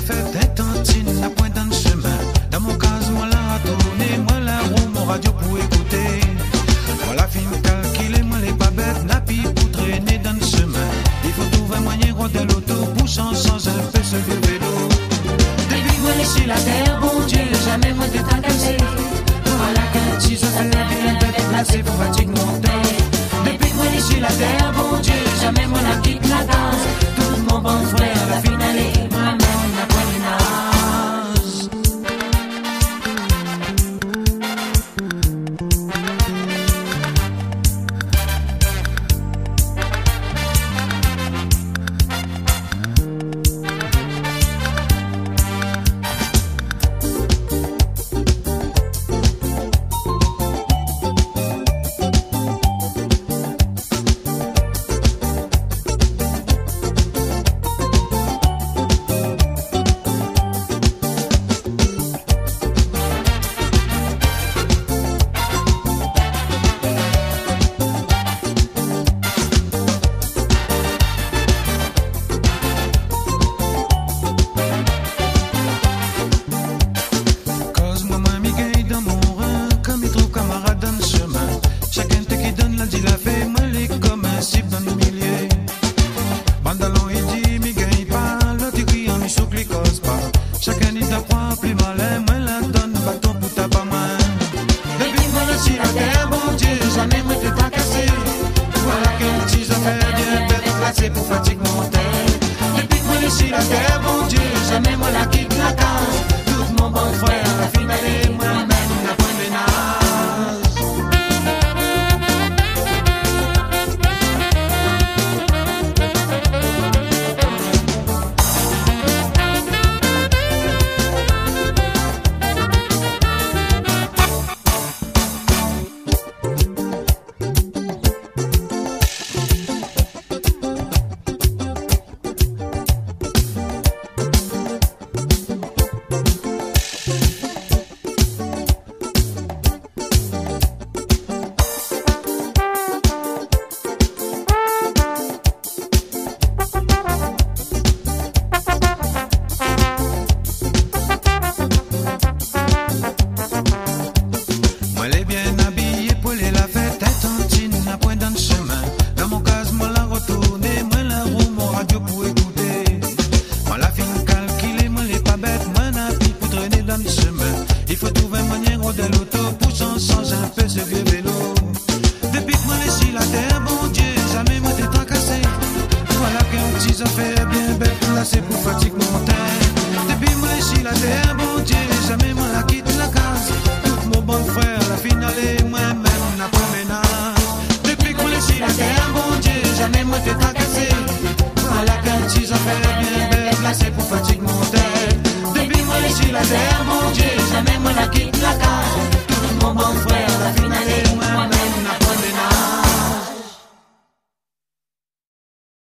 fête est tantine, la pointe dans le chemin. Dans mon cas, moi la tourner, moi la roue, mon radio pour écouter. Moi la film calculée, moi les pas bêtes, napi pour traîner dans le chemin. Il faut trouver un moyen de l'auto, poussant sans un peu ce vieux vélo. Depuis moi sur la terre, bon Dieu, jamais moi de traverser. Voilà qu'un petit se fait bien déplacé pour fatigue monter. Depuis moi sur la terre, bon Dieu, jamais moi la quitte la danse. Tout mon bon frère, la finale est moi-même la promenade. Pour fatigue monter. Depuis que moi ici la terre, bon Dieu, jamais moi la quitte la case. Tout mon bon frère, la finale est moi-même la promenade. Il faut trouver une manière de l'auto, poussant sans un peu ce vieux vélo. Depuis que moi ici la terre, bon Dieu, jamais moi t'ai tracassé. Voilà qu'un petit affaire bien bête placé pour fatigue monter. Depuis moi ici la terre, bon Dieu, jamais moi la quitte la case. Tout mon bon frère, la finale est moi-même la promenade. Depuis que moi ici la terre, bon Dieu, jamais moi t'ai tracassé. Voilà qu'un petit affaire bien bête placé pour fatigue monter. Depuis moi ici la terre, mon Dieu, jamais moi la quitte la case. Tout mon bon frère.